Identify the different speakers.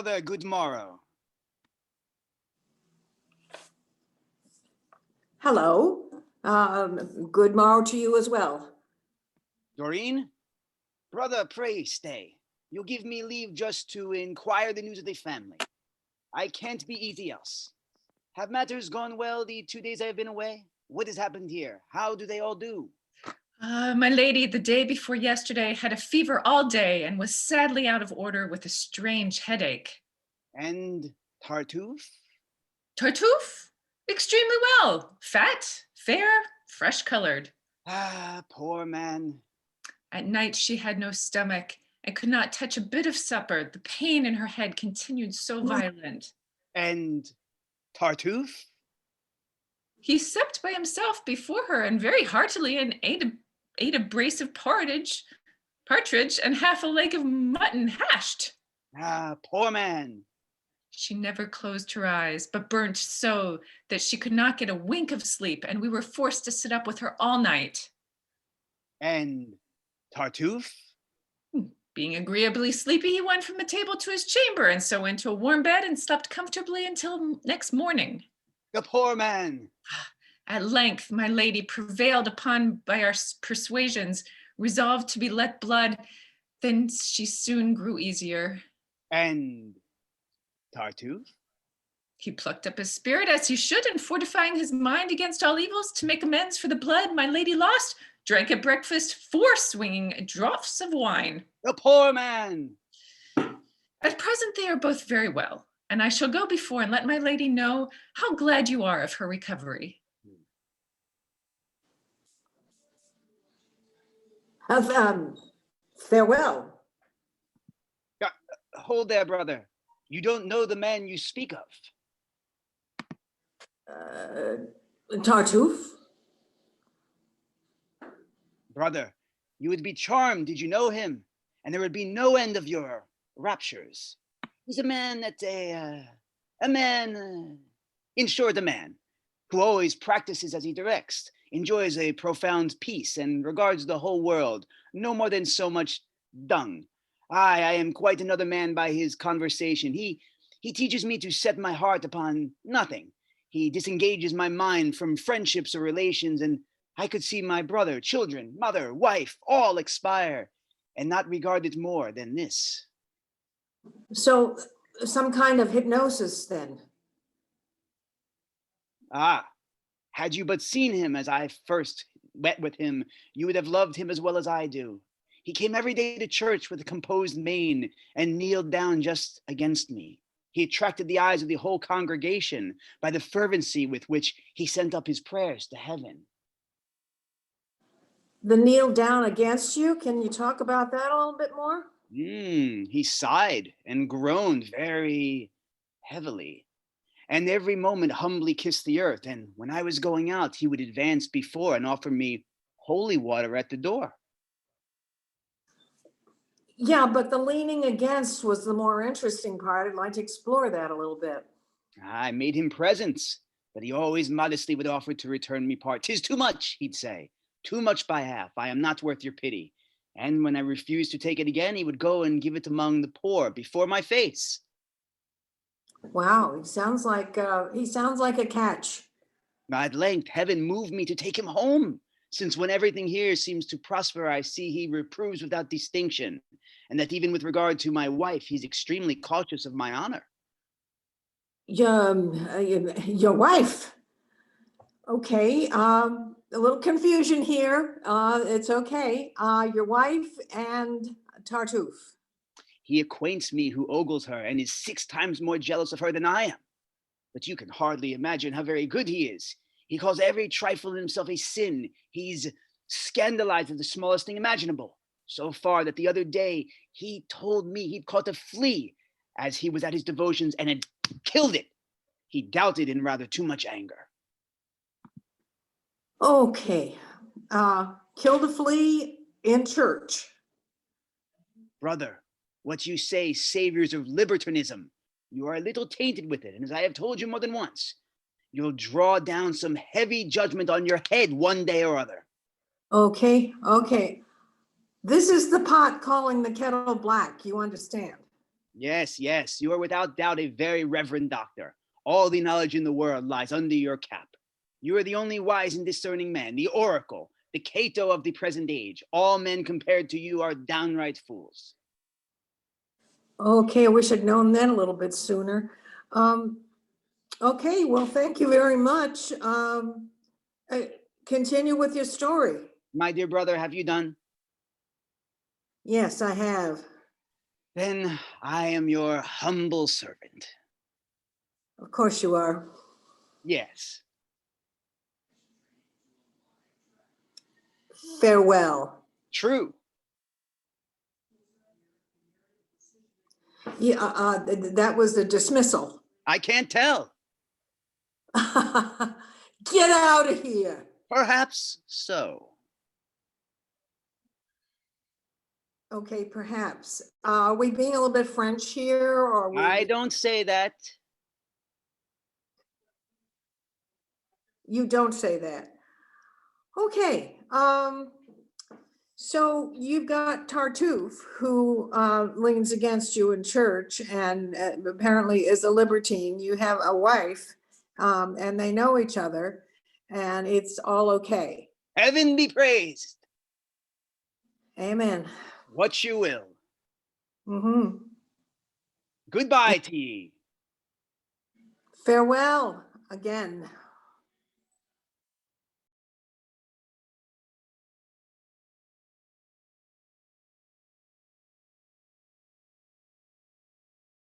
Speaker 1: Brother, good morrow.
Speaker 2: Hello. Good morrow to you as well.
Speaker 1: Doreen? Brother, pray stay. You'll give me leave just to inquire the news of the family. I can't be easy else. Have matters gone well the 2 days I have been away? What has happened here? How do they all do?
Speaker 3: My lady, the day before yesterday, had a fever all day and was sadly out of order with a strange headache.
Speaker 1: And Tartuffe?
Speaker 3: Tartuffe? Extremely well. Fat, fair, fresh-colored.
Speaker 1: Ah, poor man.
Speaker 3: At night, she had no stomach and could not touch a bit of supper. The pain in her head continued so violent.
Speaker 1: And Tartuffe?
Speaker 3: He supped by himself before her and very heartily and ate a brace of partridge and half a leg of mutton hashed.
Speaker 1: Ah, poor man.
Speaker 3: She never closed her eyes, but burnt so that she could not get a wink of sleep, and we were forced to sit up with her all night.
Speaker 1: And Tartuffe?
Speaker 3: Being agreeably sleepy, he went from the table to his chamber, and so into a warm bed and slept comfortably until next morning.
Speaker 1: The poor man.
Speaker 3: At length, my lady, prevailed upon by our persuasions, resolved to be let blood. Then she soon grew easier.
Speaker 1: And Tartuffe?
Speaker 3: He plucked up his spirit as he should, and fortifying his mind against all evils to make amends for the blood my lady lost, drank at breakfast 4 swinging draughts of wine.
Speaker 1: The poor man.
Speaker 3: At present they are both very well, and I shall go before and let my lady know how glad you are of her recovery.
Speaker 2: Farewell.
Speaker 1: Hold there, brother. You don't know the man you speak of.
Speaker 2: Tartuffe.
Speaker 1: Brother, you would be charmed did you know him, and there would be no end of your raptures. He's a man in short, a man who always practices as he directs, enjoys a profound peace, and regards the whole world no more than so much dung. I am quite another man by his conversation. He teaches me to set my heart upon nothing. He disengages my mind from friendships or relations, and I could see my brother, children, mother, wife, all expire, and not regard it more than this.
Speaker 2: So some kind of hypnosis then?
Speaker 1: Ah, had you but seen him as I first met with him, you would have loved him as well as I do. He came every day to church with a composed mien and kneeled down just against me. He attracted the eyes of the whole congregation by the fervency with which he sent up his prayers to heaven.
Speaker 2: The kneel down against you? Can you talk about that a little bit more?
Speaker 1: He sighed and groaned very heavily, and every moment humbly kissed the earth. And when I was going out, he would advance before and offer me holy water at the door.
Speaker 2: Yeah, but the leaning against was the more interesting part. I'd like to explore that a little bit.
Speaker 1: I made him presents, but he always modestly would offer to return me part. 'Tis too much, he'd say, too much by half. I am not worth your pity. And when I refused to take it again, he would go and give it among the poor before my face.
Speaker 2: Wow, he sounds like a catch.
Speaker 1: At length, heaven moved me to take him home, since when everything here seems to prosper, I see he reproves without distinction, and that even with regard to my wife, he's extremely cautious of my honor.
Speaker 2: Your wife. Okay, a little confusion here. It's okay. Your wife and Tartuffe.
Speaker 1: He acquaints me who ogles her and is 6 times more jealous of her than I am. But you can hardly imagine how very good he is. He calls every trifle in himself a sin. He's scandalized at the smallest thing imaginable. So far that the other day he told me he'd caught a flea as he was at his devotions and had killed it. He doubted in rather too much anger.
Speaker 2: Okay, killed a flea in church.
Speaker 1: Brother, what you say saviors of libertinism. You are a little tainted with it, and as I have told you more than once, you'll draw down some heavy judgment on your head one day or other.
Speaker 2: Okay. This is the pot calling the kettle black, you understand?
Speaker 1: Yes, yes, you are without doubt a very reverend doctor. All the knowledge in the world lies under your cap. You are the only wise and discerning man, the oracle, the Cato of the present age. All men compared to you are downright fools.
Speaker 2: Okay, I wish I'd known that a little bit sooner. Okay, well, thank you very much. Continue with your story.
Speaker 1: My dear brother, have you done?
Speaker 2: Yes, I have.
Speaker 1: Then I am your humble servant.
Speaker 2: Of course you are.
Speaker 1: Yes.
Speaker 2: Farewell.
Speaker 1: True.
Speaker 2: Yeah, that was the dismissal.
Speaker 1: I can't tell.
Speaker 2: Get out of here.
Speaker 1: Perhaps so.
Speaker 2: Okay, perhaps. Are we being a little bit French here, or are we?
Speaker 1: I don't say that.
Speaker 2: You don't say that. Okay. So you've got Tartuffe, who leans against you in church and apparently is a libertine. You have a wife, and they know each other, and it's all okay.
Speaker 1: Heaven be praised.
Speaker 2: Amen.
Speaker 1: What you will.
Speaker 2: Mm-hmm.
Speaker 1: Goodbye to ye.
Speaker 2: Farewell again.